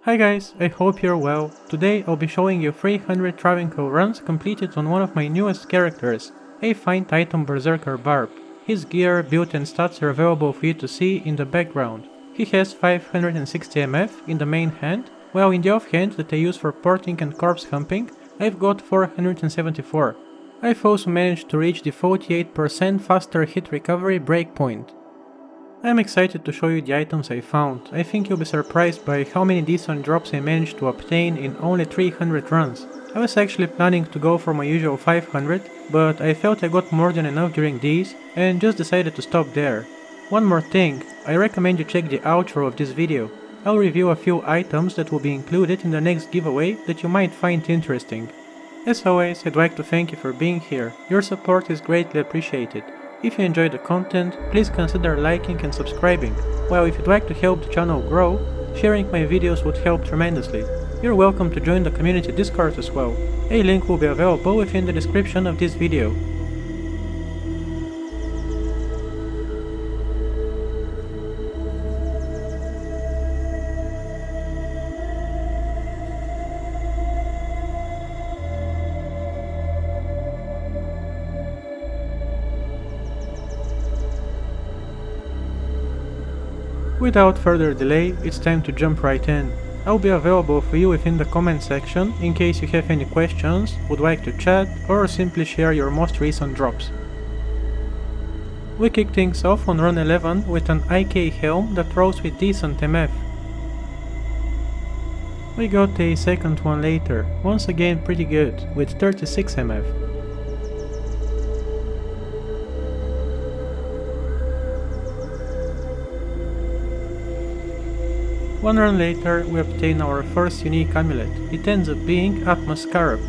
Hi guys, I hope you're well. Today I'll be showing you 300 Travincal runs completed on one of my newest characters, a fine Titan Berserker Barb. His gear, build and stats are available for you to see in the background. He has 560 MF in the main hand, while in the offhand that I use for porting and corpse humping, I've got 474. I've also managed to reach the 48% faster hit recovery breakpoint. I'm excited to show you the items I found. I think you'll be surprised by how many decent drops I managed to obtain in only 300 runs. I was actually planning to go for my usual 500, but I felt I got more than enough during these and just decided to stop there. One more thing, I recommend you check the outro of this video. I'll review a few items that will be included in the next giveaway that you might find interesting. As always, I'd like to thank you for being here. Your support is greatly appreciated. If you enjoy the content, please consider liking and subscribing, while if you'd like to help the channel grow, sharing my videos would help tremendously. You're welcome to join the community Discord as well. A link will be available within the description of this video. Without further delay, it's time to jump right in. I'll be available for you within the comment section in case you have any questions, would like to chat, or simply share your most recent drops. We kick things off on run 11 with an IK helm that rolls with decent MF. We got a second one later, once again pretty good, with 36 MF. One run later, we obtain our first unique amulet. It ends up being Atmos Scarab.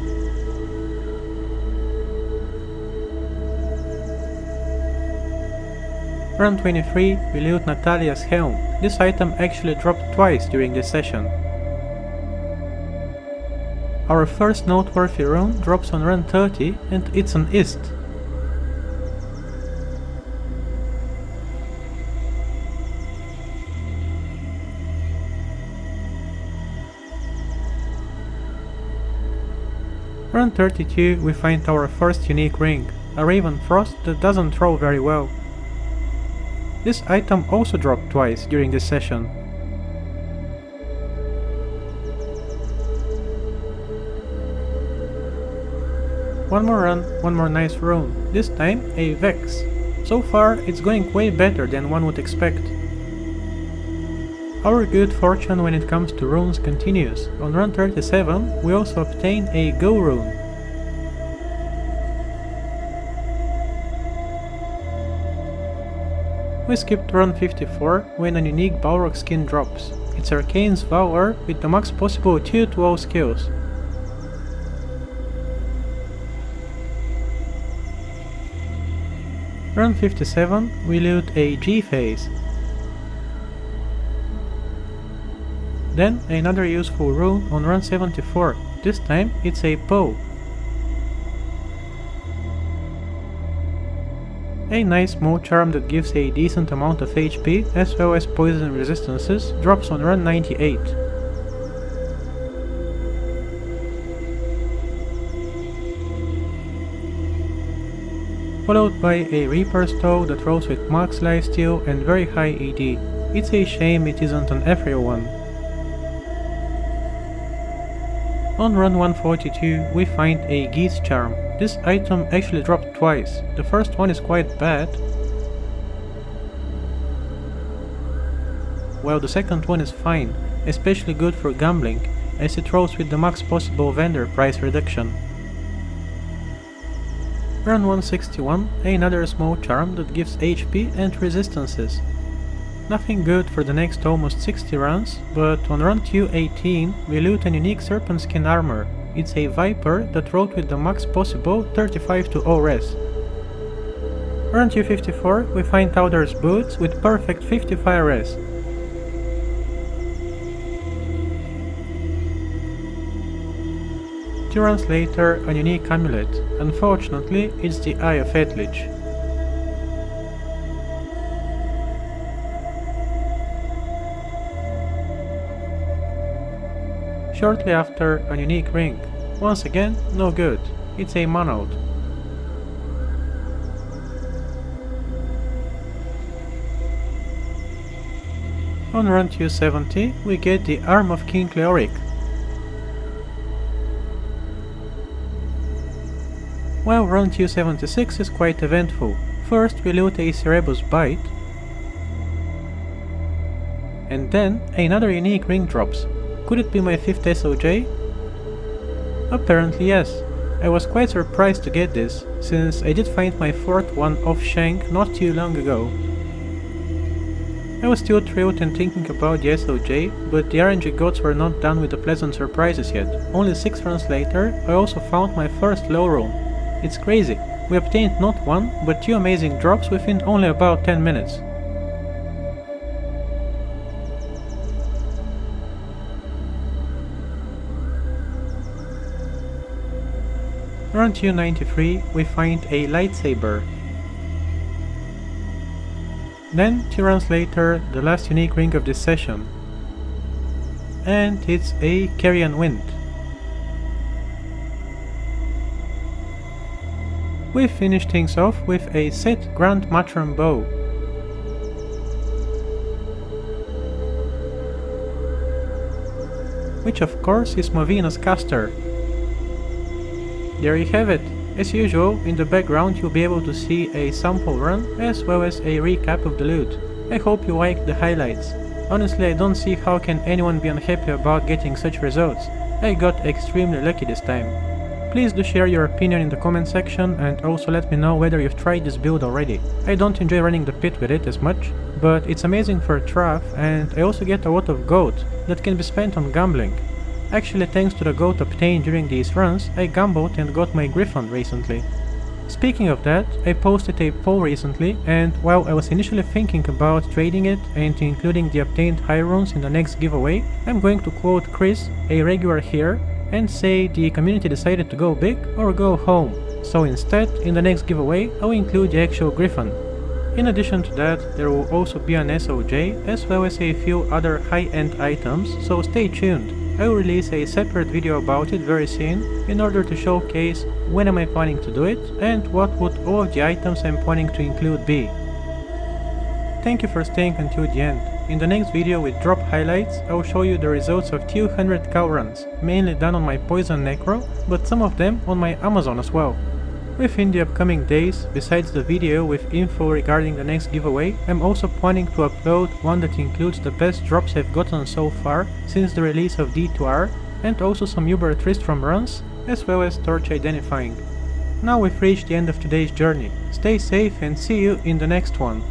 Run 23, we loot Natalia's helm. This item actually dropped twice during this session. Our first noteworthy rune drops on run 30 and it's an Ist. Run 32 we find our first unique ring, a Raven Frost that doesn't throw very well. This item also dropped twice during this session. One more run, one more nice rune, this time a Vex. So far it's going way better than one would expect. Our good fortune when it comes to runes continues. On run 37 we also obtain a Go rune. We skipped run 54 when a unique Balrog skin drops. It's Arcane's Valor with the max possible 2-to-0 skills. Run 57 we loot a G-Phase. Then another useful rune on run 74, this time it's a Poe. A nice small charm that gives a decent amount of HP as well as poison resistances drops on run 98. Followed by a Reaper's Toe that rolls with max lifesteal and very high ED. It's a shame it isn't an ethereal one. On run 142 we find a Geese Charm. This item actually dropped twice. The first one is quite bad, while the second one is fine, especially good for gambling, as it rolls with the max possible vendor price reduction. Run 161, another small charm that gives HP and resistances. Nothing good for the next almost 60 runs, but on run 218 we loot an unique Serpent Skin armor. It's a Viper that rolled with the max possible 35-0 res. Run 254 we find Tauder's boots with perfect 55 res. Two runs later, a unique amulet. Unfortunately, it's the Eye of Etlich. Shortly after, a unique ring. Once again, no good. It's a monode. On run 270, we get the Arm of King Leoric. While run 276 is quite eventful. First we loot a Cerebus Bite, and then another unique ring drops. Could it be my 5th SOJ? Apparently yes. I was quite surprised to get this, since I did find my 4th one off Shank not too long ago. I was still thrilled and thinking about the SOJ, but the RNG gods were not done with the pleasant surprises yet. Only 6 runs later, I also found my first low roll. It's crazy, we obtained not 1, but 2 amazing drops within only about 10 minutes. Run 293, we find a lightsaber. Then, 2 runs later, the last unique ring of this session. And it's a Carrion Wind. We finish things off with a Set Grand Matron Bow. Which of course is Movina's caster. There you have it. As usual, in the background you'll be able to see a sample run as well as a recap of the loot. I hope you liked the highlights. Honestly, I don't see how can anyone be unhappy about getting such results. I got extremely lucky this time. Please do share your opinion in the comment section and also let me know whether you've tried this build already. I don't enjoy running the pit with it as much, but it's amazing for Trav, and I also get a lot of gold that can be spent on gambling. Actually, thanks to the gold obtained during these runs, I gambled and got my Griffon recently. Speaking of that, I posted a poll recently, and while I was initially thinking about trading it and including the obtained high runes in the next giveaway, I'm going to quote Chris, a regular here, and say the community decided to go big or go home. So instead, in the next giveaway, I will include the actual Griffon. In addition to that, there will also be an SOJ as well as a few other high-end items, so stay tuned. I will release a separate video about it very soon in order to showcase when am I planning to do it and what would all of the items I'm planning to include be. Thank you for staying until the end. In the next video with drop highlights, I will show you the results of 200 cow runs, mainly done on my Poison Necro, but some of them on my Amazon as well. Within the upcoming days, besides the video with info regarding the next giveaway, I'm also planning to upload one that includes the best drops I've gotten so far since the release of D2R, and also some Uber Tristram runs, as well as torch identifying. Now we've reached the end of today's journey. Stay safe and see you in the next one.